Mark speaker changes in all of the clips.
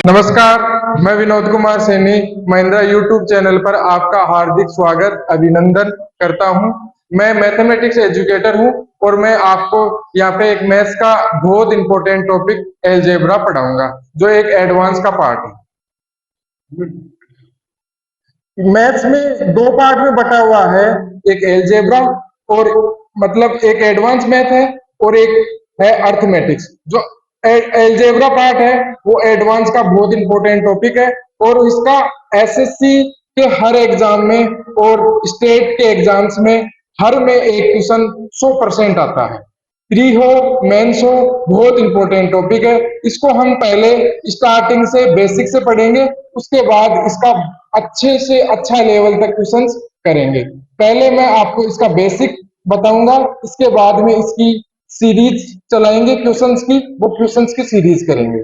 Speaker 1: नमस्कार, मैं Vinod Kumar Saini Mahindra YouTube channel पर आपका हार्दिक स्वागत अभिनंदन करता हूं। मैं मैथमेटिक्स एजुकेटर हूं और मैं आपको यहाँ पे एक मैथ्स का बहुत इंपॉर्टेंट टॉपिक अलजेब्रा पढ़ाऊंगा, जो एक एडवांस का पार्ट है। मैथ्स में दो पार्ट में बटा हुआ है, एक अलजेब्रा और मतलब एक एडवांस मैथ है और एक है अर्थमेटिक्स। जो अलजेब्रा पार्ट है वो एडवांस का बहुत इंपॉर्टेंट टॉपिक है और इसका एसएससी के हर एग्जाम में और स्टेट के एग्जाम्स में हर में एक क्वेश्चन 100% आता है। प्री हो मेंस हो, बहुत इंपॉर्टेंट टॉपिक है। इसको हम पहले स्टार्टिंग से बेसिक से पढ़ेंगे, उसके बाद इसका अच्छे से अच्छा लेवल तक क्वेश्चंस करेंगे। पहले मैं आपको इसका बेसिक बताऊंगा, इसके बाद में इसकी सीरीज चलाएंगे क्वेश्चंस की, वो क्वेश्चंस की सीरीज करेंगे।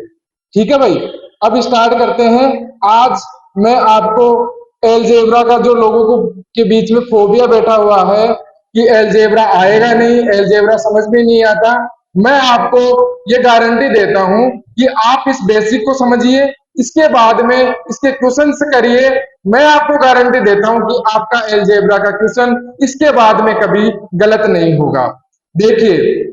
Speaker 1: ठीक है भाई, अब स्टार्ट करते हैं। आज मैं आपको अलजेब्रा का जो लोगों को के बीच में फोबिया बैठा हुआ है कि अलजेब्रा आएगा नहीं, अलजेब्रा समझ में नहीं आता, मैं आपको ये गारंटी देता हूं कि आप इस बेसिक को समझिए, इसके बाद में इसके क्वेश्चंस करिए। मैं आपको गारंटी देता हूं कि आपका अलजेब्रा का क्वेश्चन इसके बाद में कभी गलत नहीं होगा। देखिए,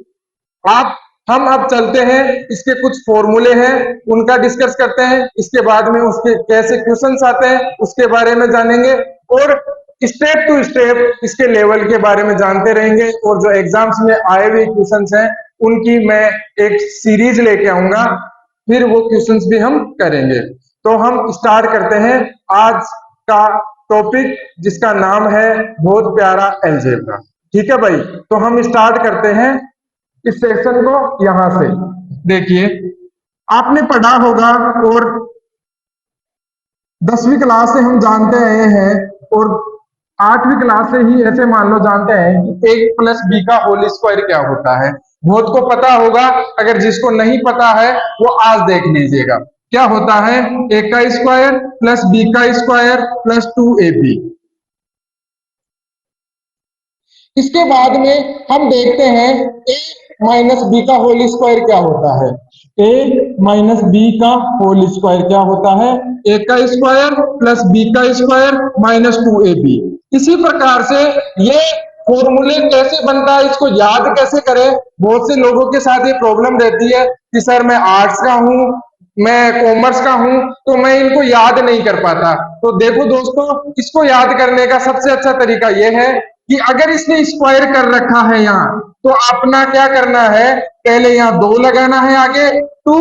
Speaker 1: आप हम अब चलते हैं, इसके कुछ फॉर्मूले हैं उनका डिस्कस करते हैं, इसके बाद में उसके कैसे क्वेश्चंस आते हैं उसके बारे में जानेंगे और स्टेप टू स्टेप इसके लेवल के बारे में जानते रहेंगे। और जो एग्जाम्स में आए हुए क्वेश्चंस हैं उनकी मैं एक सीरीज लेके आऊंगा, फिर वो क्वेश्चंस भी हम करेंगे। तो हम स्टार्ट करते हैं आज का टॉपिक, जिसका नाम है बहुत प्यारा अलजेब्रा। ठीक है भाई, तो हम स्टार्ट करते हैं इस सेक्शन को। यहां से देखिए, आपने पढ़ा होगा और 10वीं क्लास से हम जानते आए हैं और 8वीं क्लास से ही ऐसे मान लो जानते हैं कि a प्लस बी का होल स्क्वायर क्या होता है। बहुत को पता होगा, अगर जिसको नहीं पता है वो आज देख लीजिएगा। क्या होता है? a का स्क्वायर प्लस b का स्क्वायर प्लस 2ab। इसके बाद में हम देखते हैं a माइनस बी का होल स्क्वायर क्या होता है। a माइनस बी का होल स्क्वायर क्या होता है? a का स्क्वायर प्लस b का स्क्वायर माइनस 2ab। इसी प्रकार से ये फॉर्मूले कैसे बनता है, इसको याद कैसे करें। बहुत से लोगों के साथ ये प्रॉब्लम रहती है कि सर मैं आर्ट्स का हूं, मैं कॉमर्स का हूं, तो मैं इनको याद नहीं कर पाता। तो देखो दोस्तों, इसको याद करने का सबसे अच्छा तरीका यह है कि अगर इसने स्क्वायर कर रखा है यहाँ, तो अपना क्या करना है, पहले यहाँ 2 लगाना है आगे 2,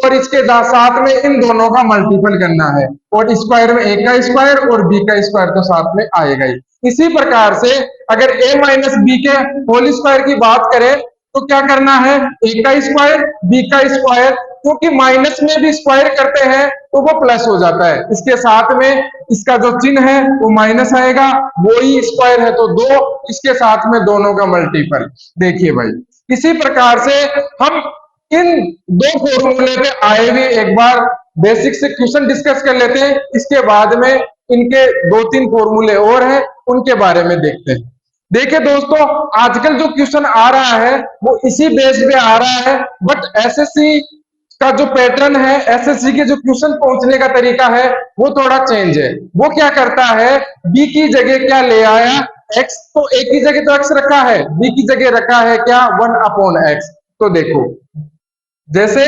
Speaker 1: और इसके साथ में इन दोनों का मल्टीपल करना है, और स्क्वायर में a का स्क्वायर और b का स्क्वायर तो साथ में आएगा ही। इसी प्रकार से अगर a माइनस बी के होल स्क्वायर की बात करें तो क्या करना है, a का स्क्वायर b का स्क्वायर, क्योंकि माइनस में भी स्क्वायर करते हैं तो वो प्लस हो जाता है। इसके साथ में इसका जो चिन्ह है वो माइनस आएगा, वो ही स्क्वायर है तो 2, इसके साथ में दोनों का मल्टीपल। देखिए भाई, इसी प्रकार से हम इन दो फॉर्मूले पे आए हुए एक बार बेसिक से क्वेश्चन डिस्कस कर लेते हैं, इसके बाद में इनके 2-3 फॉर्मूले और हैं उनके बारे में देखते हैं। देखिए दोस्तों, आजकल जो क्वेश्चन आ रहा है वो इसी बेस पे आ रहा है, बट एसएससी का जो पैटर्न है, एसएससी के जो क्वेश्चन पहुंचने का तरीका है वो थोड़ा चेंज है। वो क्या करता है, बी की जगह क्या ले आया, एक्स, तो ए की जगह तो एक्स रखा है, बी की जगह रखा है क्या, 1/x। तो देखो, जैसे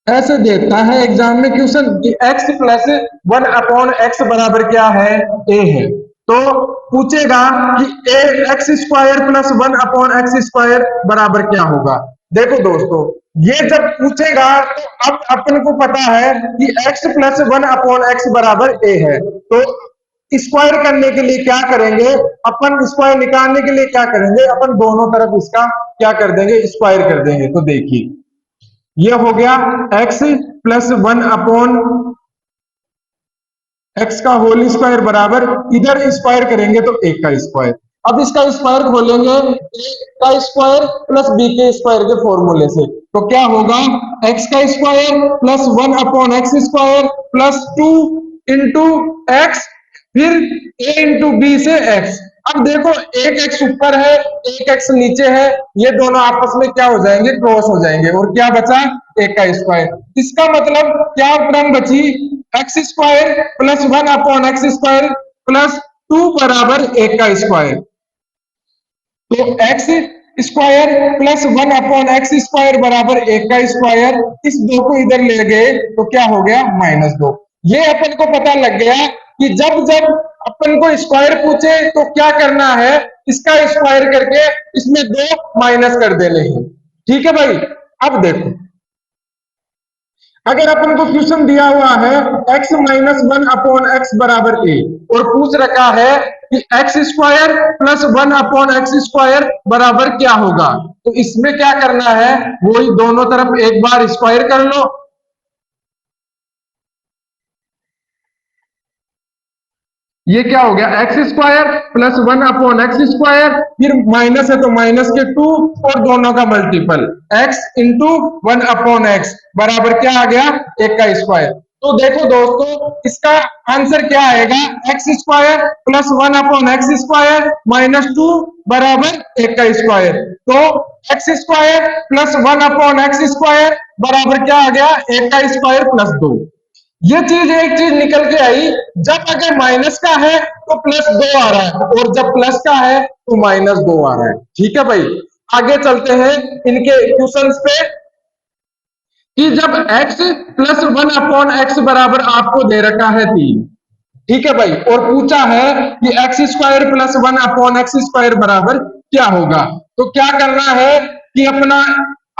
Speaker 1: ऐसे देता है एग्जाम में क्वेश्चन कि x प्लस 1/x बराबर क्या है, a है, तो पूछेगा कि a x square plus 1/x square बराबर क्या होगा। देखो दोस्तों, ये जब पूछेगा तो अब अपन को पता है कि x प्लस 1/x बराबर a है, तो स्क्वायर करने के लिए क्या करेंगे अपन, स्क्वायर निकालने के लिए क्या करेंगे अपन, दोनों तरफ इसका क्या कर देंगे, स्क्वायर कर देंगे। तो देखिए, ये हो गया x प्लस 1/x का होल स्क्वायर बराबर, इधर स्क्वायर करेंगे तो a का स्क्वायर। अब इसका स्क्वायर खोलेंगे a का स्क्वायर प्लस b के स्क्वायर के फॉर्मूले से, तो क्या होगा, x का square plus 1/x square plus 2 into x, फिर a इंटू बी से x। अब देखो एक एक्स ऊपर है, एक एक्स नीचे है, ये दोनों आपस में क्या हो जाएंगे, क्रॉस हो जाएंगे, और क्या बचा, एक का स्क्वायर। इसका मतलब क्या टर्म बची, x square plus 1/x² plus 2 बराबर एक का स्क्वायर। तो एक्स स्क्वायर प्लस 1/x² बराबर एक का स्क्वायर, इस दो को इधर ले गए तो क्या हो गया, -2। ये अपन को पता लग गया कि जब जब अपन को स्क्वायर पूछे तो क्या करना है, इसका स्क्वायर करके इसमें 2 माइनस कर देने हैं। ठीक है भाई। अब देखो, अगर अपन को क्वेश्चन दिया हुआ है x-1/x बराबर a, और पूछ रखा है कि x² प्लस 1/x² बराबर क्या होगा, तो इसमें क्या करना है, वही दोनों तरफ एक बार स्क्वायर कर लो। ये क्या हो गया, x² प्लस 1/x², फिर माइनस है तो माइनस के 2 और दोनों का मल्टीपल x इंटू 1/x बराबर क्या आ गया, एक का स्क्वायर। तो देखो दोस्तों, इसका आंसर क्या आएगा, x² प्लस 1/x² माइनस 2 बराबर एक का स्क्वायर। तो x² प्लस 1/x² बराबर क्या आ गया, एक का स्क्वायर प्लस 2। ये चीज एक चीज निकल के आई, जब अगर माइनस का है तो +2 आ रहा है, और जब प्लस का है तो -2 आ रहा है। ठीक है भाई, आगे चलते हैं इनके क्वेश्चंस पे, कि जब x प्लस 1/x बराबर आपको दे रखा है 3, ठीक है भाई, और पूछा है कि x² प्लस 1/x² बराबर क्या होगा, तो क्या करना है कि अपना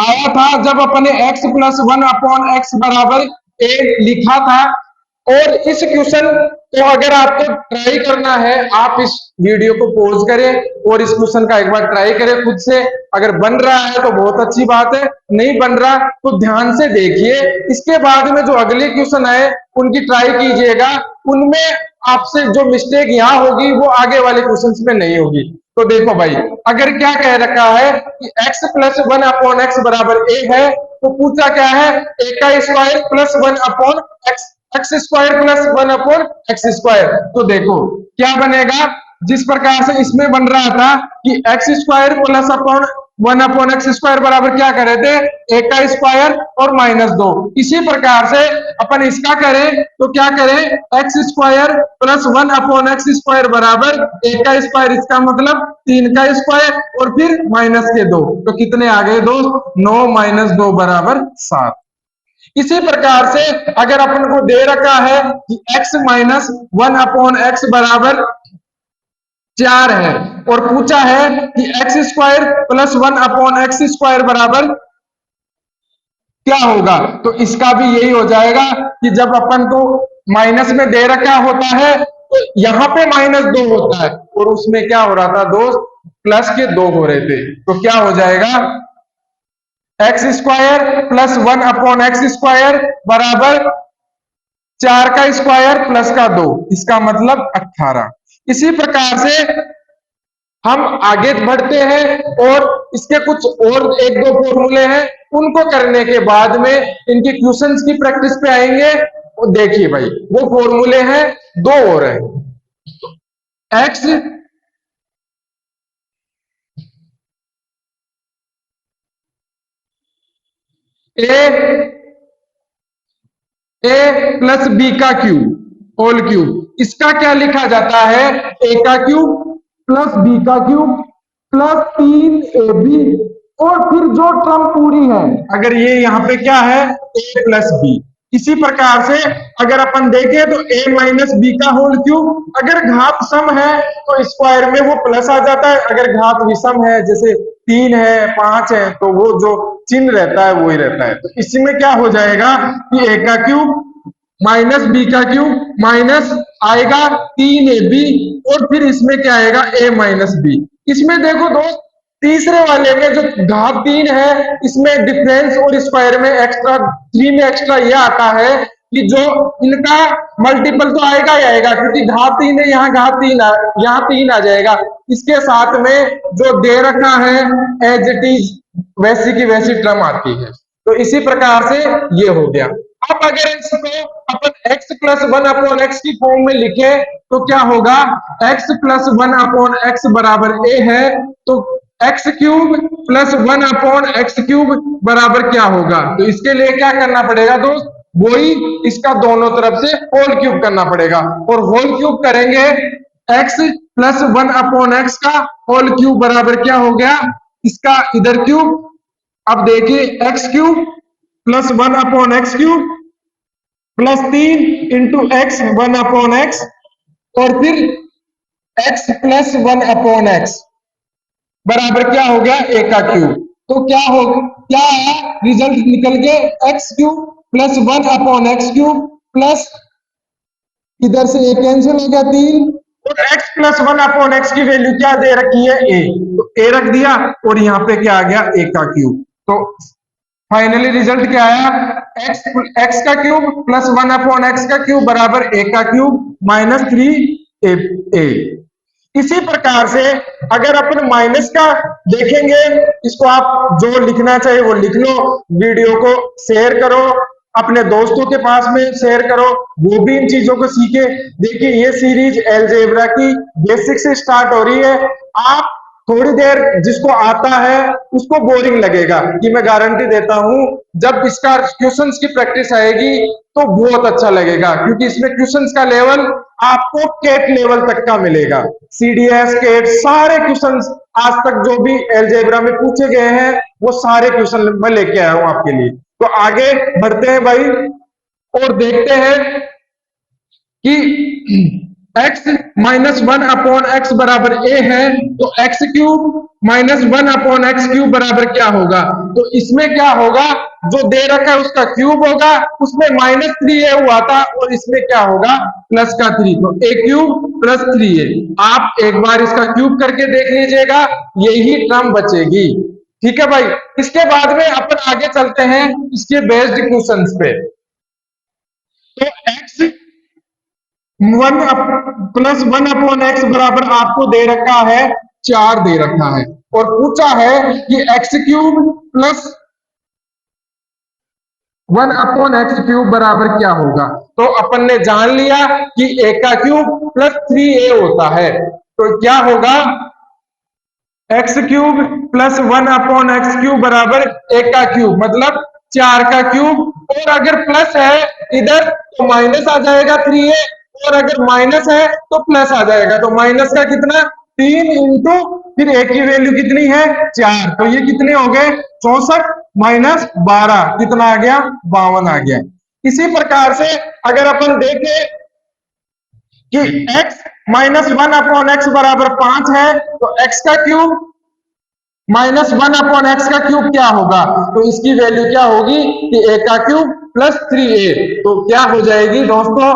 Speaker 1: आया था जब अपने x प्लस 1/x बराबर a लिखा था, और इस क्वेश्चन को अगर आपको ट्राई करना है, आप इस वीडियो को पॉज करें और इस क्वेश्चन का एक बार ट्राई करें खुद से। अगर बन रहा है तो बहुत अच्छी बात है, नहीं बन रहा तो ध्यान से देखिए, इसके बाद में जो अगले क्वेश्चन आए उनकी ट्राई कीजिएगा, उनमें आपसे जो मिस्टेक यहाँ होगी वो आगे वाले क्वेश्चंस में नहीं होगी। तो देखो भाई, अगर क्या कह रखा है कि x प्लस 1/x बराबर a है, तो पूछा क्या है, a का square plus 1/x, x² plus 1/x²। तो देखो क्या बनेगा, जिस प्रकार से इसमें बन रहा था कि x² प्लस 1/x² बराबर क्या करे थे, एक का स्क्वायर और -2, इसी प्रकार से अपन इसका करें तो क्या करें, x² प्लस 1/x² बराबर एक का स्क्वायर, इसका मतलब 3 का स्क्वायर और फिर माइनस के 2, तो कितने आ गए दोस्त, 9 - 2 बराबर 7। इसी प्रकार से अगर अपन को दे रखा है कि x माइनस 1/x बराबर 4 है, और पूछा है कि x² प्लस 1/x² बराबर क्या होगा, तो इसका भी यही हो जाएगा कि जब अपन को माइनस में दे रखा होता है तो यहाँ पे -2 होता है, और उसमें क्या हो रहा था दोस्त, प्लस के 2 हो रहे थे, तो क्या हो जाएगा, x² प्लस 1/x² बराबर 4 का स्क्वायर प्लस का 2, इसका मतलब 18। इसी प्रकार से हम आगे बढ़ते हैं, और इसके कुछ और 1-2 फॉर्मूले हैं, उनको करने के बाद में इनके क्वेश्चंस की प्रैक्टिस पे आएंगे। और देखिए भाई, वो फॉर्मूले हैं 2 और है, x ए प्लस बी का क्यूब होल क्यूब, इसका क्या लिखा जाता है, ए का क्यूब प्लस बी का क्यूब प्लस 3ab, और फिर जो टर्म पूरी है, अगर ये यहाँ पे क्या है, ए प्लस बी। इसी प्रकार से अगर अपन देखें तो a माइनस बी का होल क्यूब, अगर घात सम है तो स्क्वायर में वो प्लस आ जाता है, अगर घात विषम है जैसे 3 है 5 है तो वो जो चिन्ह रहता है वो ही रहता है। तो इसमें क्या हो जाएगा कि a का क्यूब माइनस बी का क्यूब माइनस आएगा 3ab, और फिर इसमें क्या आएगा, a माइनस बी। इसमें देखो दोस्त, तीसरे वाले में जो घात 3 है, इसमें डिफरेंस और स्क्वायर में एक्स्ट्रा 3 में एक्स्ट्रा यह आता है कि जो इनका मल्टीपल तो आएगा ही आएगा, क्योंकि घात 3 है, यहाँ घात 3 यहाँ 3 आ जाएगा। इसके साथ में जो दे रखा है एज इट इज वैसी की वैसी टर्म आती है। तो इसी प्रकार से ये हो गया। अब अगर इसको अपन x plus one upon x की फॉर्म में लिखे तो क्या होगा, x plus one upon x बराबर a है, तो x cube plus one upon x cube बराबर क्या होगा। तो इसके लिए क्या करना पड़ेगा दोस्त, वही इसका दोनों तरफ से होल क्यूब करना पड़ेगा, और होल क्यूब करेंगे x plus one upon x का होल क्यूब बराबर क्या हो गया, इसका इधर क्यूब। अब देखिए x cube plus one upon x cube plus 3 into x one upon x, और फिर x plus one upon x बराबर क्या हो गया, ए का क्यूब। तो क्या है रिजल्ट निकल के x cube plus one upon x cube plus इधर से ए कैंसिल हो गया 3, और x plus one upon x की वैल्यू क्या दे रखी है, a, तो a रख दिया, और यहाँ पे क्या आ गया, a का क्यूब। तो फाइनली रिजल्ट क्या आया, x का cube plus one upon x का क्यूब बराबर a का क्यूब माइनस 3a। इसी प्रकार से अगर अपन माइनस का देखेंगे, इसको आप जो लिखना चाहिए वो लिख लो, वीडियो को शेयर करो, अपने दोस्तों के पास में शेयर करो, वो भी इन चीजों को सीखे। देखिए ये सीरीज अलजेब्रा की बेसिक से स्टार्ट हो रही है। आप थोड़ी देर जिसको आता है उसको बोरिंग लगेगा, कि मैं गारंटी देता हूं जब इसका क्वेश्चंस की प्रैक्टिस आएगी तो बहुत अच्छा लगेगा, क्योंकि इसमें क्वेश्चंस का लेवल आपको केट लेवल तक का मिलेगा। सीडीएस केट सारे क्वेश्चंस आज तक जो भी अलजेब्रा में पूछे गए हैं वो सारे क्वेश्चन मैं लेके आया हूं आपके लिए। तो आगे बढ़ते हैं भाई, और देखते हैं कि x minus one upon x बराबर a है, तो x cube minus one upon x cube बराबर क्या होगा। तो इसमें क्या होगा, जो दे रखा है उसका क्यूब होगा, उसमें माइनस 3a हुआ था, और इसमें क्या होगा, प्लस का 3, तो a क्यूब प्लस 3a। आप एक बार इसका क्यूब करके देख लीजिएगा, यही टर्म बचेगी। ठीक है भाई, इसके बाद में अपन आगे चलते हैं इसके बेस्ड क्वेश्चंस पे। तो x one plus one upon x बराबर आपको दे रखा है 4 दे रखा है, और पूछा है कि x cube plus one upon x cube बराबर क्या होगा। तो अपन ने जान लिया कि a का क्यूब प्लस 3a होता है, तो क्या होगा, x cube plus one upon x cube बराबर a का क्यूब मतलब 4 का क्यूब, और अगर प्लस है इधर तो माइनस आ जाएगा 3a, और अगर माइनस है तो प्लस आ जाएगा, तो माइनस का कितना 3 इंटू फिर a की वैल्यू कितनी है 4, तो ये कितने हो गए 64 माइनस 12 कितना आ गया 52 आ गया। इसी प्रकार से अगर अपन देखें कि x minus one upon x बराबर 5 है, तो x का cube minus one upon x का क्यूब क्या होगा, तो इसकी वैल्यू क्या होगी कि a का क्यूब प्लस 3a, तो क्या हो जाएगी दोस्तों,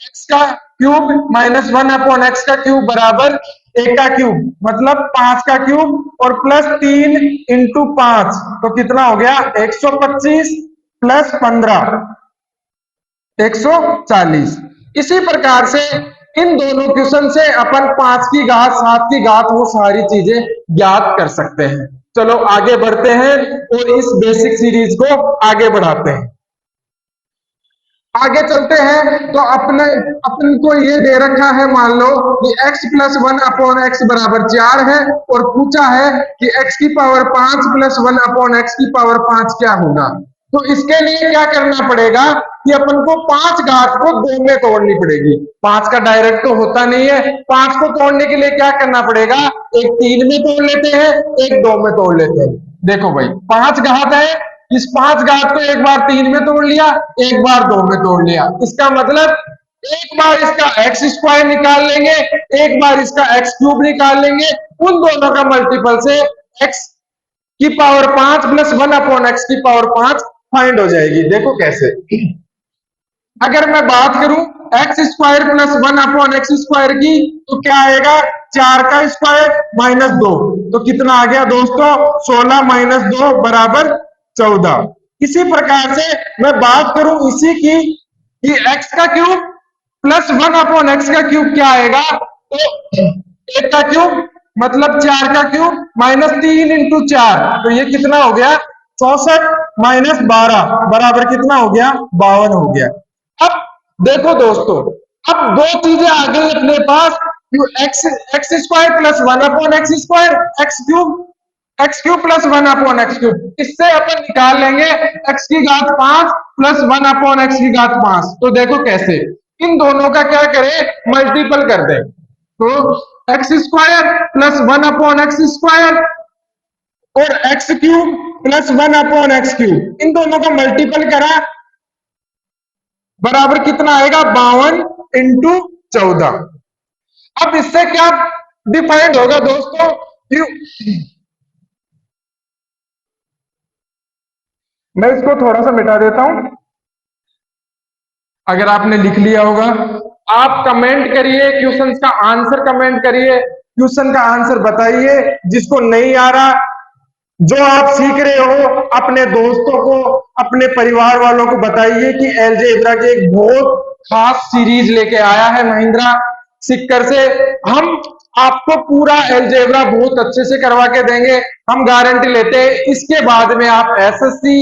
Speaker 1: x का cube minus one upon x का क्यूब बराबर a का क्यूब मतलब 5 का क्यूब, और प्लस 3 इंटू 5, तो कितना हो गया 125 प्लस 15 140। इसी प्रकार से इन दोनों क्वेश्चन से अपन 5 की घात 7 की घात वो सारी चीजें ज्ञात कर सकते हैं। चलो आगे बढ़ते हैं और इस बेसिक सीरीज को आगे बढ़ाते हैं। आगे चलते हैं तो अपन को ये दे रखा है, मान लो कि x plus one upon x बराबर 4 है, और पूछा है कि x की power 5 plus one upon x की पावर 5 क्या होगा। तो इसके लिए क्या करना पड़ेगा कि अपन को 5 घात को 2 में तोड़नी पड़ेगी। 5 का डायरेक्ट तो होता नहीं है, 5 को तोड़ने के लिए क्या करना पड़ेगा, एक 3 में तोड़ लेते हैं, एक 2 में तोड़ लेते हैं। देखो भाई 5 घात है, इस 5 घात को एक बार 3 में तोड़ लिया, एक बार 2 में तोड़ लिया, इसका मतलब एक बार इसका एक्स स्क्वायर निकाल लेंगे, एक बार इसका एक्स क्यूब निकाल लेंगे, उन दोनों का मल्टीपल से एक्स की power 5 plus one upon x की पावर 5 फाइंड हो जाएगी। देखो कैसे, अगर मैं बात करूं x square plus one upon x square की, तो क्या आएगा 4 का स्क्वायर माइनस 2, तो कितना आ गया दोस्तों 16 माइनस 2 बराबर 14। इसी प्रकार से मैं बात करूं इसी की कि एक्स का cube plus one upon x का क्यूब क्या आएगा, तो 1 का क्यूब मतलब 4 का क्यूब माइनस 3 इंटू 4, तो ये कितना हो गया 64 माइनस 12 बराबर कितना हो गया 52 हो गया। अब देखो दोस्तों, अब दो चीजें आ गई अपने पास, x x square plus one upon x square, x cube plus one upon x cube. इससे अपन निकाल लेंगे एक्स की घात 5 प्लस वन अपॉन एक्स की घात 5। तो देखो कैसे, इन दोनों का क्या करें, मल्टीपल कर दें। तो x square plus one upon x square और x cube plus one upon x cube, इन दोनों का मल्टीपल करा, बराबर कितना आएगा, 52 इंटू 14। अब इससे क्या डिफाइंड होगा दोस्तों, मैं इसको थोड़ा सा मिटा देता हूं, अगर आपने लिख लिया होगा। आप कमेंट करिए, क्वेश्चन का आंसर कमेंट करिए, क्वेश्चन का आंसर बताइए। जिसको नहीं आ रहा, जो आप सीख रहे हो, अपने दोस्तों को, अपने परिवार वालों को बताइए कि अलजेब्रा की एक बहुत खास सीरीज लेके आया है महिंद्रा सिक्कर से। हम आपको पूरा अलजेब्रा बहुत अच्छे से करवा के देंगे, हम गारंटी लेते हैं। इसके बाद में आप एसएससी,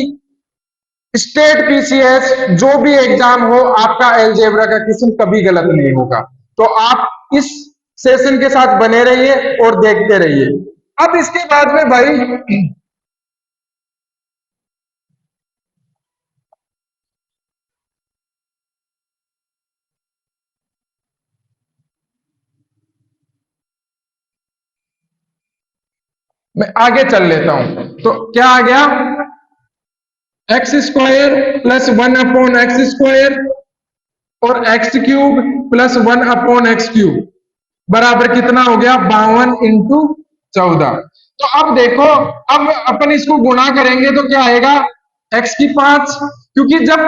Speaker 1: स्टेट, पीसीएस, जो भी एग्जाम हो, आपका अलजेब्रा का क्वेश्चन कभी गलत नहीं होगा। तो आप इस सेशन के साथ बने रहिए और देखते रहिए। अब इसके बाद में भाई, मैं आगे चल लेता हूं। तो क्या आ गया, x square plus one upon x square और x cube plus one upon x cube बराबर कितना हो गया, 52 इंटू 14। तो अब देखो, अब अपन इसको गुणा करेंगे तो क्या आएगा, एक्स की 5, क्योंकि जब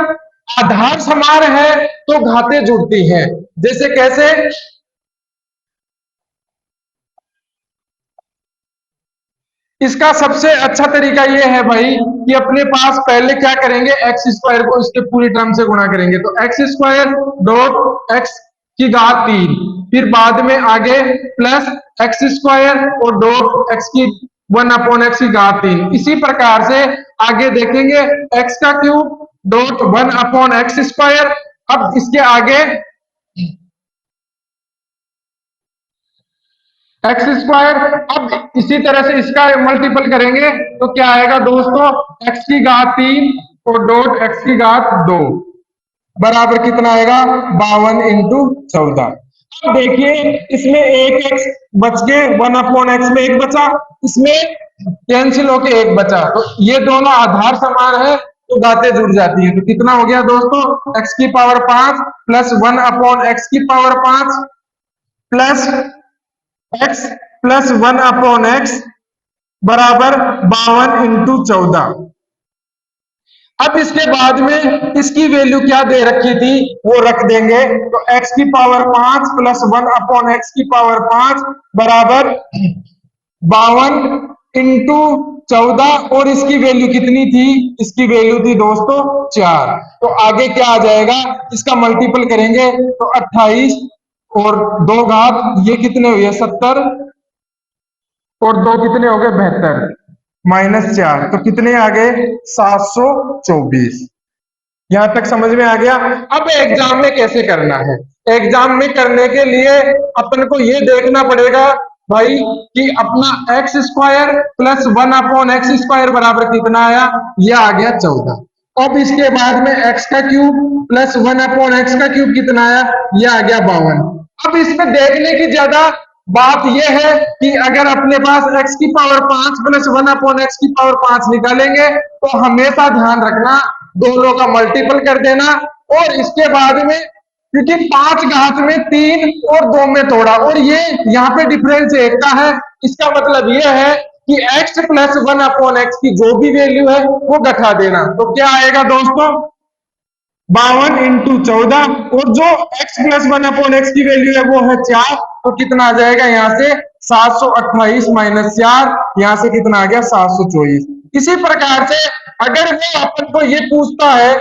Speaker 1: आधार समान है तो घातें जुड़ती हैं। जैसे कैसे, इसका सबसे अच्छा तरीका यह है भाई कि अपने पास पहले क्या करेंगे, एक्स स्क्वायर को इसके पूरी टर्म से गुणा करेंगे। तो एक्स स्क्वायर डॉट एक्स की घात 3, फिर बाद में आगे प्लस एक्स स्क्वायर और डॉट एक्स की 1 अपॉन एक्स की घात 3। इसी प्रकार से आगे देखेंगे, एक्स का cube dot 1 upon x square. अब इसके आगे एक्स स्क्वायर, अब इसी तरह से इसका मल्टीपल करेंगे तो क्या आएगा दोस्तों, एक्स की घात 3 और डॉट एक्स की घात 2 बराबर कितना आएगा, 52 इंटू 14। अब देखिए, इसमें एक एक्स बच के, 1 अपॉन एक्स में एक बचा, इसमें कैंसिल होके एक बचा। तो ये दोनों आधार समान है तो घातें जुड़ जाती है। तो कितना हो गया दोस्तों, एक्स की पावर 5 प्लस 1 अपॉन एक्स की power 5 plus x plus 1 upon x बराबर 52 इंटू 14। अब इसके बाद में इसकी वैल्यू क्या दे रखी थी वो रख देंगे। तो x की पावर 5 प्लस 1 अपॉन एक्स की पावर 5 बराबर 52 इंटू 14, और इसकी वैल्यू कितनी थी, इसकी वैल्यू थी दोस्तों 4। तो आगे क्या आ जाएगा, इसका मल्टीपल करेंगे तो 28 और 2 घात, ये कितने हुए 70 और 2 कितने हो गए 72 माइनस 4, तो कितने आ गए 724। यहां तक समझ में आ गया। अब एग्जाम में कैसे करना है, एग्जाम में करने के लिए अपन को ये देखना पड़ेगा भाई कि अपना x square plus 1 upon x square बराबर कितना आया, ये आ गया 14। अब इसके बाद में एक्स का क्यूब प्लस 1 अपॉन एक्स का क्यूब कितना आया, ये आ गया 52। अब इसमें देखने की ज्यादा बात यह है कि अगर अपने पास x की पावर 5 प्लस 1 अपॉन एक्स की पावर 5 निकालेंगे तो हमेशा ध्यान रखना दोनों का मल्टीपल कर देना। और इसके बाद में, क्योंकि 5 घात में 3 और 2 में तोड़ा, और ये यहाँ पे डिफरेंस एक का है, इसका मतलब ये है कि x प्लस 1 अपॉन एक्स की जो भी वैल्यू है वो घटा देना। तो क्या आएगा दोस्तों, 52 इंटू 14, और जो x प्लस 1 अपॉन एक्स की वैल्यू है वो है 4। तो कितना आ जाएगा यहाँ से 728 माइनस 4, यहाँ से कितना आ गया 724। इसी प्रकार से अगर वो अपन को ये पूछता है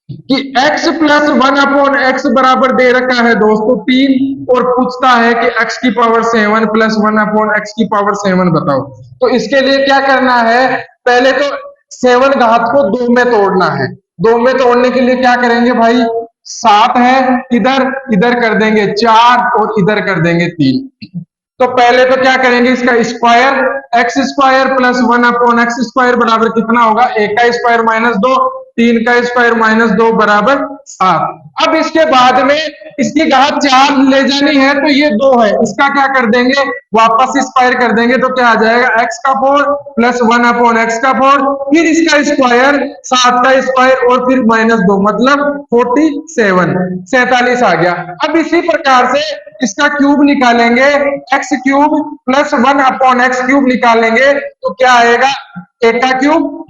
Speaker 1: कि x प्लस 1 अपॉन एक्स बराबर दे रखा है दोस्तों 3, और पूछता है कि x की पावर 7 प्लस 1 अपॉन एक्स की पावर 7 बताओ, तो इसके लिए क्या करना है, पहले तो 7 घात को 2 में तोड़ना है। दो में तोड़ने के लिए क्या करेंगे भाई, 7 है, इधर इधर कर देंगे 4 और इधर कर देंगे 3। तो पहले तो क्या करेंगे, इसका square, x square plus 1 upon x square बराबर कितना होगा, एक का स्क्वायर -2, 3 का स्क्वायर -2 बराबर 7। अब इसके बाद में इसकी घात 4 ले जानी है तो ये 2 है, इसका क्या कर देंगे, वापस स्क्वायर कर देंगे तो क्या आ जाएगा, एक्स का 4 प्लस 1 अपॉन एक्स का 4, फिर इसका स्क्वायर 7 का स्क्वायर और फिर -2 मतलब 47 आ गया। अब इसी प्रकार से इसका क्यूब निकालेंगे, x cube plus 1 upon x cube निकालेंगे तो क्या आएगा, एक का क्यूब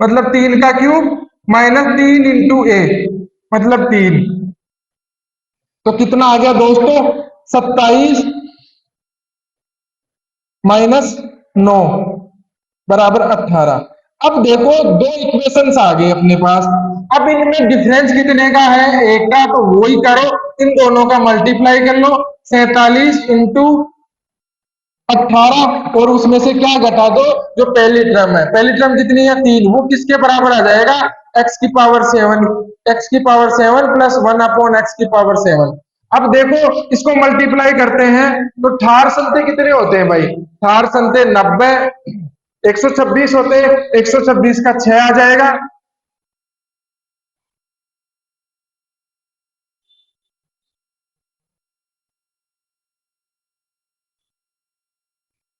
Speaker 1: मतलब 3 का क्यूब -3 इंटू ए मतलब 3, तो कितना आ गया दोस्तों, 27 -9 बराबर 18। अब देखो दो इक्वेशंस आ गए अपने पास, अब इनमें डिफरेंस कितने का है, एक का, तो वो ही करो, इन दोनों का मल्टीप्लाई कर लो, 47 इंटू 18 और उसमें से क्या घटा दो, जो पहली टर्म है, पहली टर्म कितनी है 3, वो किसके बराबर आ जाएगा, x की पावर 7, x की पावर 7 प्लस 1 अपॉन x की पावर 7। अब देखो इसको मल्टीप्लाई करते हैं तो 18 संते कितने होते हैं भाई, 18 संते 90, 126 होते, 126 का 6 आ जाएगा,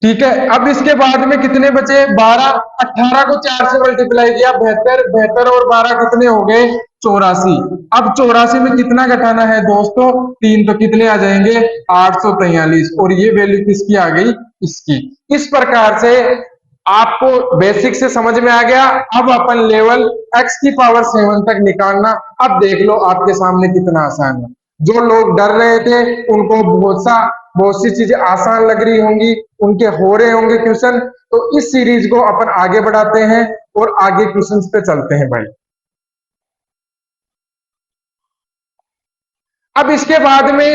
Speaker 1: ठीक है। अब इसके बाद में कितने बचे, 12, 18 को 4 से मल्टीप्लाई किया 72, 72 और 12 कितने हो गए, 84। अब 84 में कितना घटाना है दोस्तों, 3, तो कितने आ जाएंगे 843, और ये वैल्यू किसकी आ गई, इसकी। इस प्रकार से आपको बेसिक से समझ में आ गया। अब अपन लेवल x की पावर 7 तक निकालना, अब देख लो आपके सामने कितना आसान है। जो लोग डर रहे थे उनको बहुत सी चीजें आसान लग रही होंगी, उनके हो रहे होंगे क्वेश्चन, तो इस सीरीज को अपन आगे बढ़ाते हैं और आगे क्वेश्चंस पे चलते हैं भाई। अब इसके बाद में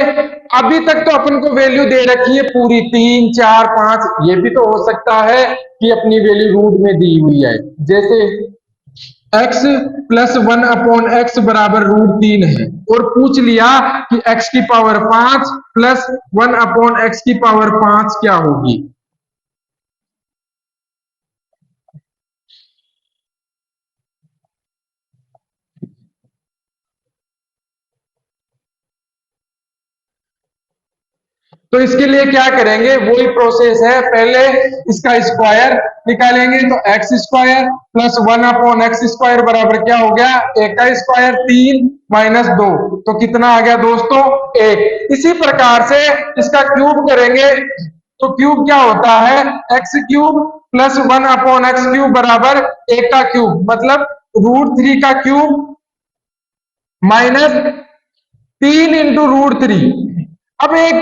Speaker 1: अभी तक तो अपन को वैल्यू दे रखी है पूरी 3, 4, 5, ये भी तो हो सकता है कि अपनी वैल्यू रूट में दी हुई है, जैसे x प्लस 1 अपॉन एक्स बराबर √3 है और पूछ लिया कि x की पावर 5 प्लस 1 अपॉन एक्स की पावर 5 क्या होगी। तो इसके लिए क्या करेंगे, वही प्रोसेस है, पहले इसका स्क्वायर निकालेंगे तो x square plus 1 upon x square बराबर क्या हो गया, एक का स्क्वायर 3 -2, तो कितना आ गया दोस्तों 1। इसी प्रकार से इसका क्यूब करेंगे तो क्यूब क्या होता है, x cube plus 1 upon x cube बराबर एक का क्यूब मतलब √3 का क्यूब -3 इंटू √3। अब एक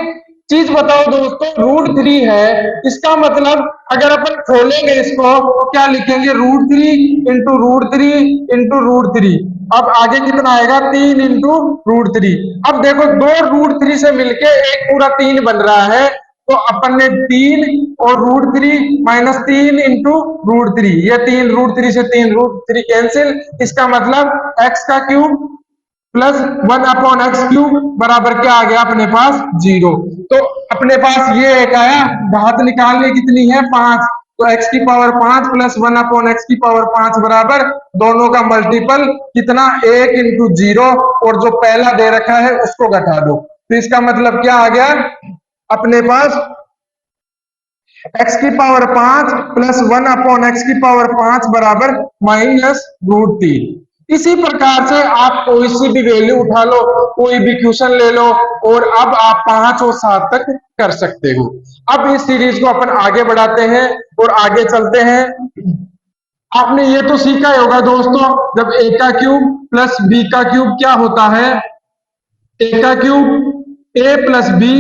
Speaker 1: चीज बताओ दोस्तों, √3 है, इसका मतलब अगर अपन खोलेंगे इसको तो क्या लिखेंगे, √3 इंटू √3 अब आगे कितना आएगा, 3 इंटू √3। अब देखो दो √3 से मिलके एक पूरा 3 बन रहा है, तो अपन ने 3 और √3 -3 इंटू √3, ये 3 √3 से 3 √3 कैंसिल, इसका मतलब x का cube plus 1 upon x cube बराबर क्या आ गया अपने पास 0। तो अपने पास ये एक आया, घात निकालने कितनी है 5, तो x की पावर 5 प्लस 1 अपॉन एक्स की पावर 5 बराबर दोनों का मल्टीपल कितना 1 इंटू 0, और जो पहला दे रखा है उसको घटा दो, तो इसका मतलब क्या आ गया अपने पास x की पावर 5 प्लस 1 अपॉन एक्स की पावर 5 बराबर -√3। इसी प्रकार से आप कोई सी भी वैल्यू उठा लो, कोई भी क्वेश्चन ले लो, और अब आप 5 और 7 तक कर सकते हो। अब इस सीरीज को अपन आगे बढ़ाते हैं और आगे चलते हैं। आपने ये तो सीखा ही होगा दोस्तों, जब a का क्यूब प्लस b का क्यूब क्या होता है, a का क्यूब a प्लस b,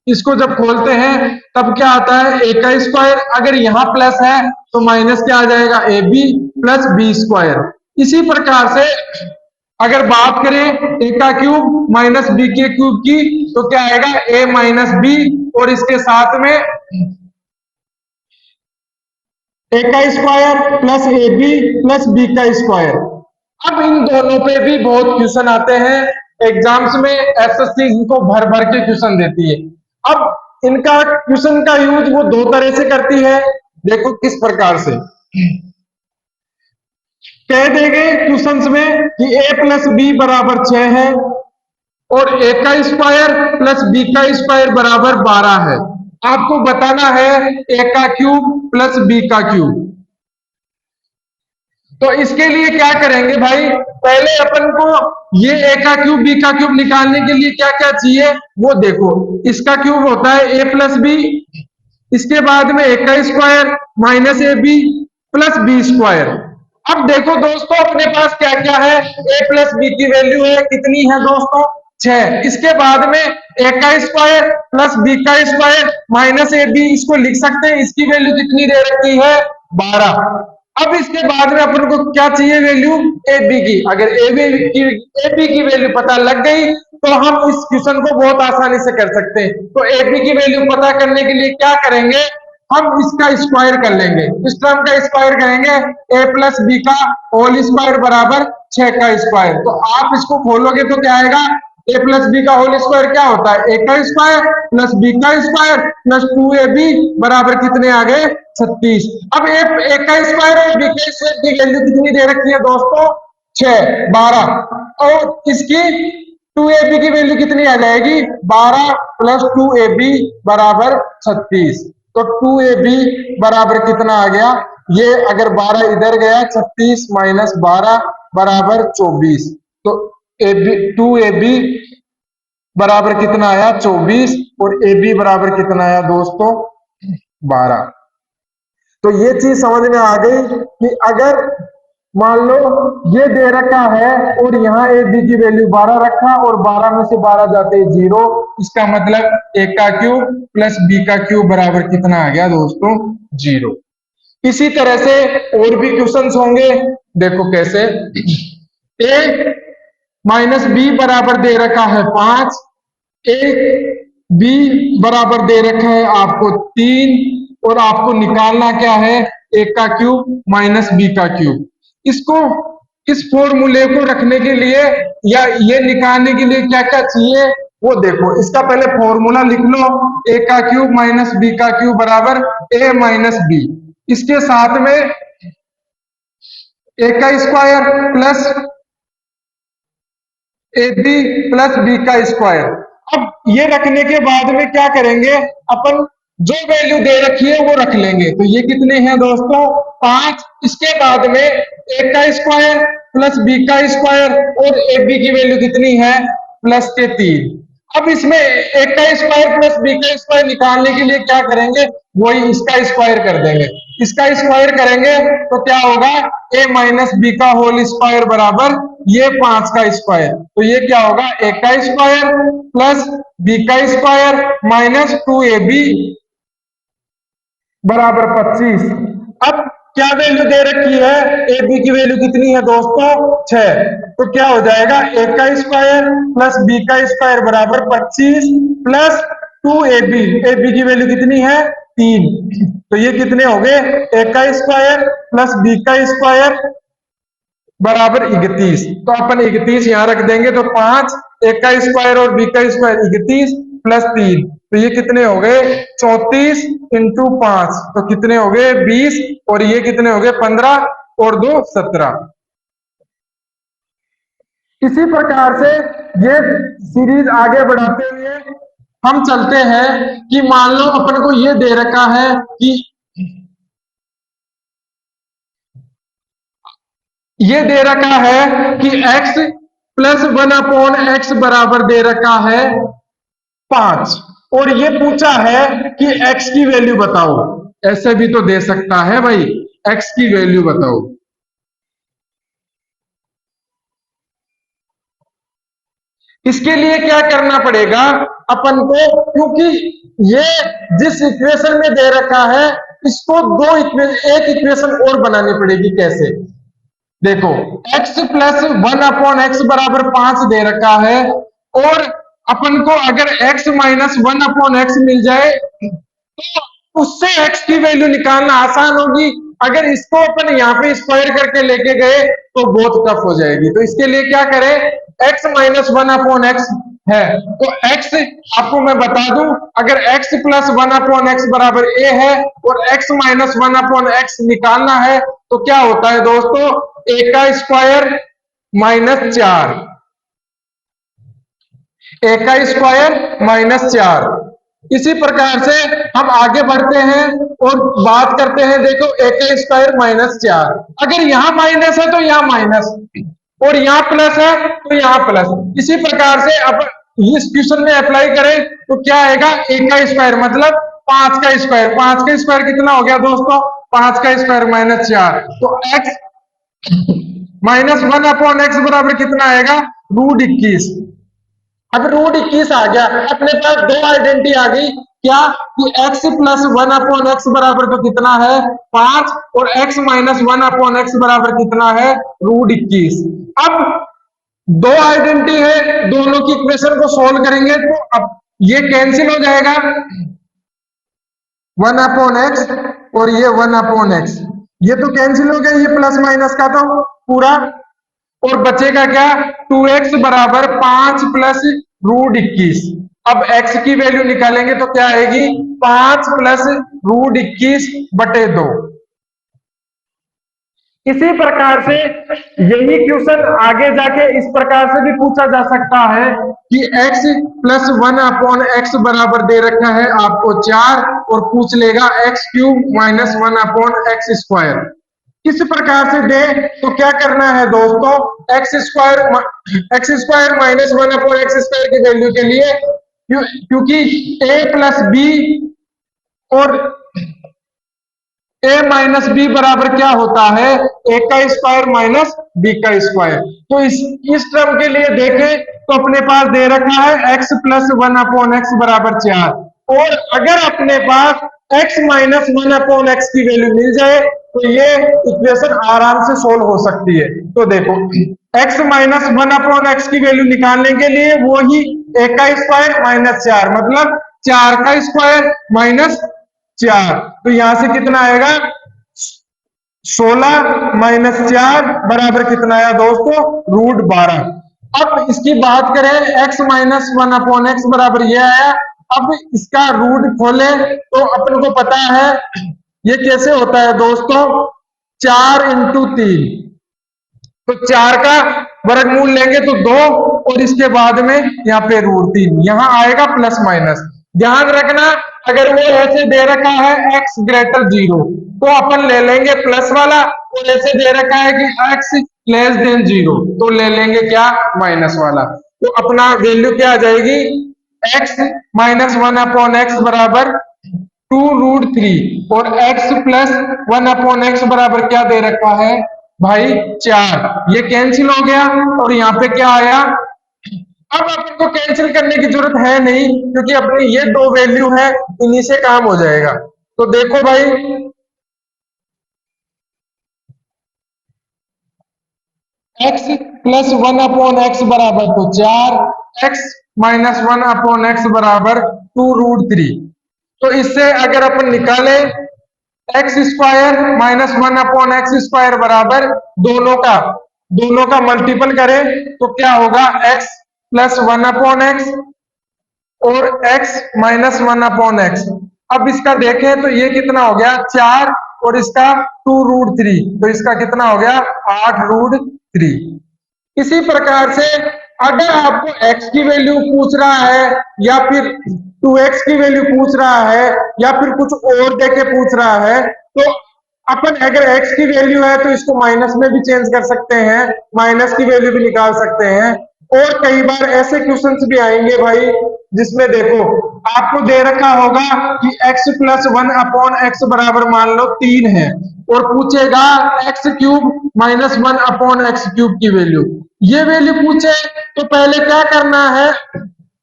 Speaker 1: इसको जब खोलते हैं तब क्या आता है a का स्क्वायर, अगर यहाँ प्लस है तो माइनस क्या आ जाएगा ab प्लस b स्क्वायर। इसी प्रकार से अगर बात करें a का क्यूब माइनस b के क्यूब की तो क्या आएगा a माइनस b, और इसके साथ में a का square plus ab plus b का स्क्वायर। अब इन दोनों पे भी बहुत क्वेश्चन आते हैं एग्जाम्स में, एसएससी इनको भर भर के क्वेश्चन देती है। अब इनका क्वेश्चन का यूज वो दो तरह से करती है, देखो किस प्रकार से कह देंगे क्वेश्चंस में कि a प्लस बी बराबर 6 है और a का स्क्वायर प्लस b का स्क्वायर बराबर 12 है। आपको बताना है a का क्यूब प्लस b का क्यूब। तो इसके लिए क्या करेंगे भाई, पहले अपन को ये a का क्यूब b का क्यूब निकालने के लिए क्या क्या चाहिए वो देखो। इसका क्यूब होता है a प्लस बी, इसके बाद में a का square minus a b plus b square. अब देखो दोस्तों अपने पास क्या क्या है, a प्लस बी की वैल्यू है कितनी है दोस्तों 6, इसके बाद में a का स्क्वायर प्लस b का स्क्वायर माइनस ए बी, इसको लिख सकते हैं, इसकी वैल्यू कितनी दे रखी है 12। अब इसके बाद में अपन को क्या चाहिए वैल्यू ए बी की। अगर ए बी की वैल्यू पता लग गई तो हम इस क्वेश्चन को बहुत आसानी से कर सकते हैं। तो ए बी की वैल्यू पता करने के लिए क्या करेंगे, हम इसका स्क्वायर कर लेंगे, इस टर्म का स्क्वायर करेंगे, ए प्लस बी का होल स्क्वायर बराबर 6 का स्क्वायर। तो आप इसको खोलोगे तो क्या आएगा, ए प्लस बी का होल स्क्वायर क्या होता है, ए का स्क्वायर प्लस बी का स्क्वायर प्लस 2ab बराबर कितने आ गए 36। अब ए का स्क्वायर और बी का स्क्वायर की वैल्यू कितनी दे रखी है दोस्तों 6 12 और इसकी 2ab की वैल्यू कितनी आ जाएगी 12 प्लस 2ab बराबर 36। तो 2ab बराबर कितना आ गया, ये अगर 12 इधर गया 36 माइनस 12 बराबर 24। तो AB 2ab बराबर कितना आया 24 और AB बराबर कितना आया दोस्तों 12। तो ये चीज समझ में आ गई कि अगर मान लो ये दे रखा है और यहाँ AB की वैल्यू 12 रखा और 12 में से 12 जाते हैं 0, इसका मतलब A का क्यूब प्लस B का क्यूब बराबर कितना आ गया दोस्तों 0। इसी तरह से और भी क्वेश्चंस होंगे, देखो कैसे A माइनस बी बराबर दे रखा है 5, ए बी बराबर दे रखा है आपको 3 और आपको निकालना क्या है ए का क्यूब माइनस बी का क्यूब। इसको इस फॉर्मूले को रखने के लिए या ये निकालने के लिए क्या क्या चाहिए वो देखो। इसका पहले फॉर्मूला लिख लो, ए का क्यूब माइनस बी का क्यूब बराबर ए माइनस बी, इसके साथ में ए का square plus a b plus b का स्क्वायर। अब ये रखने के बाद में क्या करेंगे अपन, जो वैल्यू दे रखी है वो रख लेंगे। तो ये कितने हैं दोस्तों 5, इसके बाद में ए का स्क्वायर प्लस बी का स्क्वायर और ए बी की वैल्यू कितनी है प्लस के 3। अब इसमें ए का स्क्वायर प्लस बी का स्क्वायर निकालने के लिए क्या करेंगे, वही इसका स्क्वायर कर देंगे। इसका स्क्वायर करेंगे तो क्या होगा ए माइनस बी का होल स्क्वायर बराबर ये 5 का स्क्वायर। तो ये क्या होगा ए का स्क्वायर प्लस बी का स्क्वायर माइनस 2ab बराबर 25। अब क्या वैल्यू दे रखी है, ए बी की वैल्यू कितनी है दोस्तों 6। तो क्या हो जाएगा ए का स्क्वायर प्लस बी का स्क्वायर बराबर 25 प्लस 2ab, ए बी की वैल्यू कितनी है 3। तो ये कितने हो गए ए का स्क्वायर प्लस बी का स्क्वायर बराबर 31। तो अपन 31 यहां रख देंगे तो 5 ए का स्क्वायर और बी का स्क्वायर 31 प्लस 3, तो ये कितने हो गए 34 इंटू 5, तो कितने हो गए 20 और ये कितने हो गए 15 और 2 17। इसी प्रकार से ये सीरीज आगे बढ़ाते हुए हम चलते हैं कि मान लो अपन को ये दे रखा है कि ये दे रखा है कि x प्लस 1/x बराबर दे रखा है 5 और ये पूछा है कि x की वैल्यू बताओ। ऐसे भी तो दे सकता है भाई, x की वैल्यू बताओ। इसके लिए क्या करना पड़ेगा अपन को, क्योंकि ये जिस इक्वेशन में दे रखा है इसको एक इक्वेशन और बनानी पड़ेगी। कैसे, देखो x प्लस 1/x बराबर 5 दे रखा है और अपन को अगर x माइनस 1/x मिल जाए तो उससे x की वैल्यू निकालना आसान होगी। अगर इसको अपन यहाँ पे स्क्वायर करके लेके गए तो बहुत टफ हो जाएगी। तो इसके लिए क्या करें, x minus one upon x है, तो x आपको मैं बता दूं, अगर x plus one upon x बराबर a है और x minus one upon x निकालना है तो क्या होता है दोस्तों, a का स्क्वायर माइनस 4, a का स्क्वायर माइनस 4। इसी प्रकार से हम आगे बढ़ते हैं और बात करते हैं, देखो a का स्क्वायर माइनस 4, अगर यहां माइनस है तो यहां माइनस और यहां प्लस है तो यहां प्लस। इसी प्रकार से अब इस क्वेश्चन में अप्लाई करें तो क्या आएगा, a का स्क्वायर मतलब 5 का स्क्वायर, 5 का स्क्वायर कितना हो गया दोस्तों, 5 का स्क्वायर माइनस 4, तो x minus one upon x बराबर कितना आएगा, रूट 21। अब रूट 21 आ गया, अपने पास दो आइडेंटिटी आ गई, क्या कि x plus one upon x बराबर तो कितना है 5 और x minus one upon x बराबर कितना है रूट 21। अब दो आइडेंटिटी है, दोनों की इक्वेशन को सोल्व करेंगे तो अब ये कैंसिल हो जाएगा, वन अपॉन एक्स और ये वन अपॉन एक्स, ये तो कैंसिल हो गया, ये प्लस माइनस का तो पूरा, और बचेगा क्या 2x बराबर 5 प्लस रूट 21। अब x की वैल्यू निकालेंगे तो क्या आएगी, 5 प्लस रूट 21 बटे 2। इसी प्रकार से यही क्वेश्चन आगे जाके इस प्रकार से भी पूछा जा सकता है कि x plus one upon x बराबर दे रखा है आपको 4 और पूछ लेगा x cube minus one upon x square. किस प्रकार से दे तो क्या करना है दोस्तों, x square minus one upon x square की वैल्यू के लिए, क्योंकि a प्लस बी और a माइनस बी बराबर क्या होता है, a का स्क्वायर माइनस b का स्क्वायर। तो इस टर्म के लिए देखें तो अपने पास दे रखा है x plus one upon x बराबर 4, और अगर अपने पास x minus one upon x की वैल्यू मिल जाए तो ये इक्वेशन आराम से सोल्व हो सकती है। तो देखो x minus one upon x की वैल्यू निकालने के लिए वो ही a का स्क्वायर माइनस 4 मतलब 4 का स्क्वायर माइनस 4, तो यहां से कितना आएगा 16 माइनस 4 बराबर कितना आया दोस्तों, रूट 12। अब इसकी बात करें x minus one upon x बराबर ये आया, अब इसका रूट खोले तो अपन को पता है ये कैसे होता है दोस्तों, 4 इंटू 3, तो 4 का वर्गमूल लेंगे तो 2 और इसके बाद में यहाँ पे रूट 3, यहां आएगा प्लस माइनस। ध्यान रखना अगर वो ऐसे दे रखा है x ग्रेटर 0 तो अपन ले लेंगे प्लस वाला, और ऐसे दे रखा है कि x लेस देन 0 तो ले लेंगे क्या माइनस वाला। तो अपना वैल्यू क्या आ जाएगी, x minus one upon x बराबर 2 रूट 3 और x plus one upon x बराबर क्या दे रखा है भाई 4, ये कैंसिल हो गया और यहाँ पे क्या आया। अब अपन को कैंसिल करने की जरूरत है नहीं क्योंकि अपनी ये दो वैल्यू है, इन्हीं से काम हो जाएगा। तो देखो भाई x plus one upon x बराबर तो 4, x minus one upon x बराबर 2 रूट 3। तो इससे अगर अपन निकाले x square minus one upon x square बराबर दोनों का मल्टीपल करें तो क्या होगा, x plus one upon x और x minus one upon x. अब इसका देखें तो ये कितना हो गया 4 और इसका 2 रूट 3, तो इसका कितना हो गया 8 रूट 3। इसी प्रकार से अगर आपको x की वैल्यू पूछ रहा है या फिर 2x की वैल्यू पूछ रहा है या फिर कुछ और देके पूछ रहा है तो अपन अगर x की वैल्यू है तो इसको माइनस में भी चेंज कर सकते हैं, माइनस की वैल्यू भी निकाल सकते हैं। और कई बार ऐसे क्वेश्चंस भी आएंगे भाई जिसमें देखो आपको दे रखा होगा कि x plus one upon x बराबर मान लो 3 है और पूछेगा x cube minus one upon x cube की वैल्यू, ये वैल्यू पूछे तो पहले क्या करना है,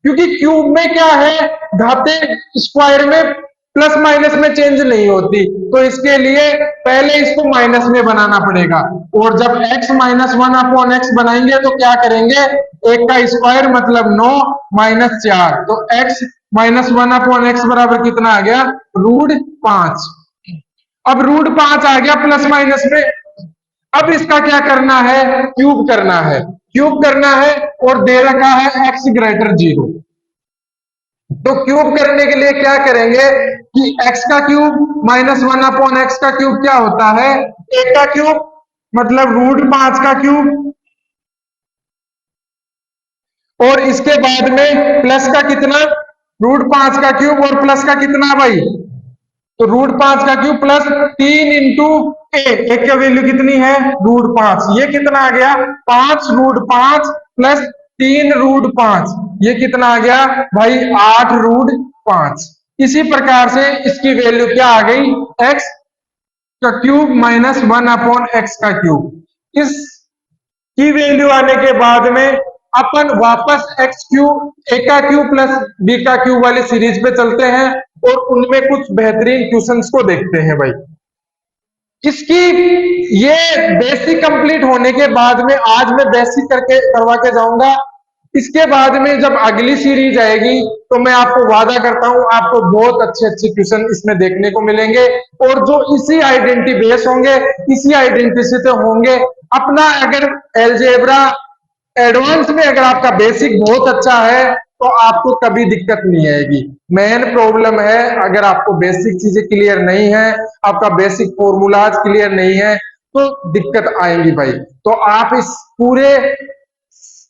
Speaker 1: क्योंकि क्यूब में क्या है घाते स्क्वायर में प्लस माइनस में चेंज नहीं होती, तो इसके लिए पहले इसको माइनस में बनाना पड़ेगा। और जब x minus one upon x बनाएंगे तो क्या करेंगे, एक का स्क्वायर मतलब 9 माइनस 4, तो x minus one upon x बराबर कितना आ गया रूट 5। अब √5 आ गया प्लस माइनस में। अब इसका क्या करना है, क्यूब करना है, क्यूब करना है और दे रखा है x ग्रेटर 0। तो क्यूब करने के लिए क्या करेंगे कि x का क्यूब माइनस 1/x का क्यूब क्या होता है, 1 का क्यूब, मतलब √5 का क्यूब, और इसके बाद में प्लस का कितना, √5 का क्यूब और प्लस का कितना भाई, तो √5 का क्यूब प्लस 3 इंटू एक का वैल्यू कितनी है, √5, ये कितना आ गया 5√5 प्लस 3√5, ये कितना आ गया भाई 8√5। इसी प्रकार से इसकी वैल्यू क्या आ गई, x का क्यूब माइनस 1/x का क्यूब। इस की वैल्यू आने के बाद में अपन वापस x क्यूब, a का क्यूब प्लस b का क्यूब वाली सीरीज पे चलते हैं और उनमें कुछ बेहतरीन क्वेश्चंस को देखते हैं भाई। इसकी ये बेसिक कंप्लीट होने के बाद में आज मैं बेसिक करवा के जाऊंगा। इसके बाद में जब अगली सीरीज आएगी तो मैं आपको वादा करता हूं आपको बहुत अच्छे अच्छे क्वेश्चन इसमें देखने को मिलेंगे और जो इसी आइडेंटिटी बेस होंगे, इसी आइडेंटिटी से होंगे। अपना अगर अलजेब्रा एडवांस में अगर आपका बेसिक बहुत अच्छा है तो आपको कभी दिक्कत नहीं आएगी। मेन प्रॉब्लम है अगर आपको बेसिक चीजें क्लियर नहीं है, आपका बेसिक फॉर्मूलाज क्लियर नहीं है तो दिक्कत आएंगी भाई। तो आप इस पूरे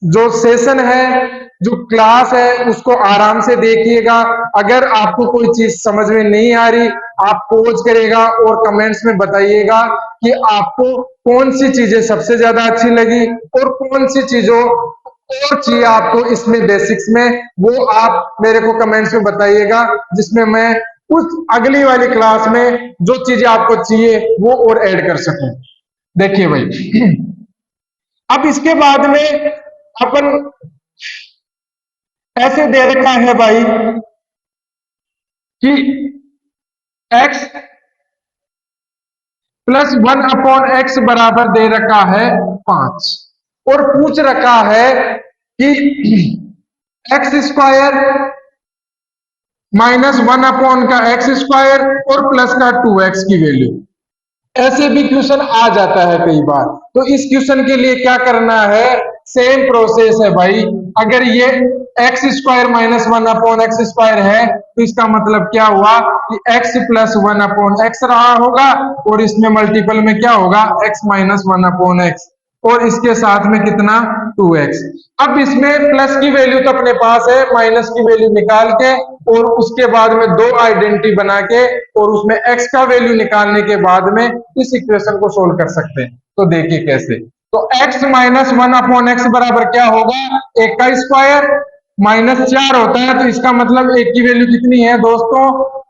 Speaker 1: जो सेशन है, जो क्लास है, उसको आराम से देखिएगा। अगर आपको कोई चीज समझ में नहीं आ रही, आप पॉज करेगा और कमेंट्स में बताइएगा कि आपको कौन सी चीजें सबसे ज्यादा अच्छी लगी और कौन सी चीजों और चाहिए आपको इसमें बेसिक्स में, वो आप मेरे को कमेंट्स में बताइएगा, जिसमें मैं उस अगली वाली क्लास में जो चीजें आपको चाहिए वो और ऐड कर सकूं। देखिए भाई, अब इसके बाद में अपन ऐसे दे रखा है भाई कि x प्लस 1/x बराबर दे रखा है 5 और पूछ रखा है कि x² माइनस 1/x² और प्लस का 2x की वैल्यू। ऐसे भी क्वेश्चन आ जाता है कई बार। तो इस क्वेश्चन के लिए क्या करना है, सेम प्रोसेस है भाई। अगर ये x² माइनस 1/x² है तो इसका मतलब क्या हुआ कि x प्लस 1/x रहा होगा और इसमें मल्टीपल में क्या होगा x माइनस 1/x और इसके साथ में कितना 2x। अब इसमें प्लस की वैल्यू तो अपने पास है, माइनस की वैल्यू निकाल के और उसके बाद में दो आइडेंटिटी बना के और उसमें x का वैल्यू निकालने के बाद में इस इक्वेशन को सोल्व कर सकते हैं। तो देखिए कैसे, तो x माइनस 1/x बराबर क्या होगा, 1 का स्क्वायर माइनस 4 होता है, तो इसका मतलब 1 की वैल्यू कितनी है दोस्तों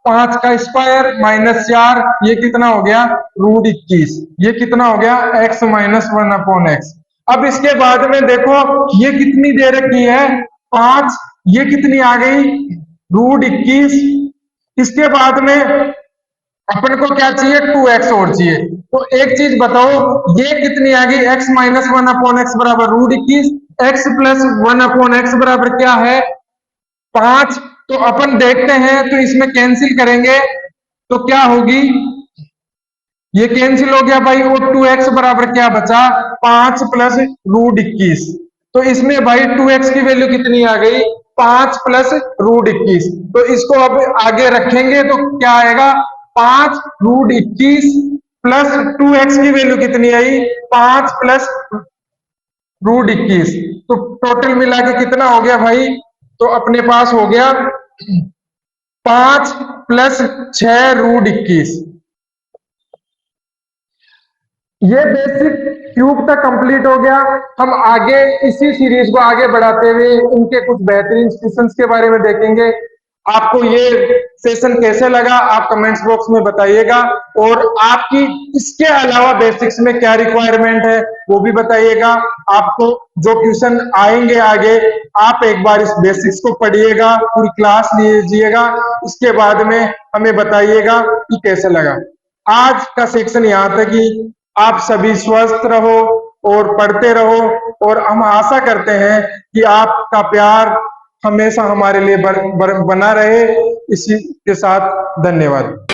Speaker 1: 5 का स्क्वायर माइनस 4, ये कितना हो गया √21, ये कितना हो गया x माइनस 1/x। अब इसके बाद में देखो ये कितनी दे रखी है 5, ये कितनी आ गई √21। इसके बाद में अपन को क्या चाहिए 2x और चाहिए। तो एक चीज बताओ ये कितनी आ गई x माइनस 1/x बराबर √21, x प्लस 1/x बराबर क्या है 5। तो अपन देखते हैं तो इसमें कैंसिल करेंगे तो क्या होगी, ये कैंसिल हो गया भाई और 2x बराबर क्या बचा 5 प्लस √21। तो इसमें भाई 2x की वैल्यू कितनी आ गई 5 प्लस √21। तो इसको अब आगे रखेंगे तो क्या आएगा 5 √21 प्लस 2x की वैल्यू कितनी आई 5 प्लस √21। तो टोटल मिला के कितना हो गया भाई, तो अपने पास हो गया 5 प्लस 6 √21। ये बेसिक क्यूब तक कंप्लीट हो गया। हम आगे इसी सीरीज को आगे बढ़ाते हुए इनके कुछ बेहतरीन क्वेश्चंस के बारे में देखेंगे। आपको ये सेशन कैसे लगा आप कमेंट्स बॉक्स में बताइएगा और आपकी इसके अलावा बेसिक्स में क्या रिक्वायरमेंट है वो भी बताइएगा। आपको जो क्वेश्चन आएंगे आगे आप एक बार इस बेसिक्स को पढ़िएगा, पूरी क्लास लीजिएगा, इसके बाद में हमें बताइएगा कि कैसे लगा। आज का सेक्शन यहाँ तक ही। आप सभी स्वस्थ रहो और पढ़ते रहो और हम आशा करते हैं कि आपका प्यार हमेशा हमारे लिए बना रहे। इसी के साथ धन्यवाद।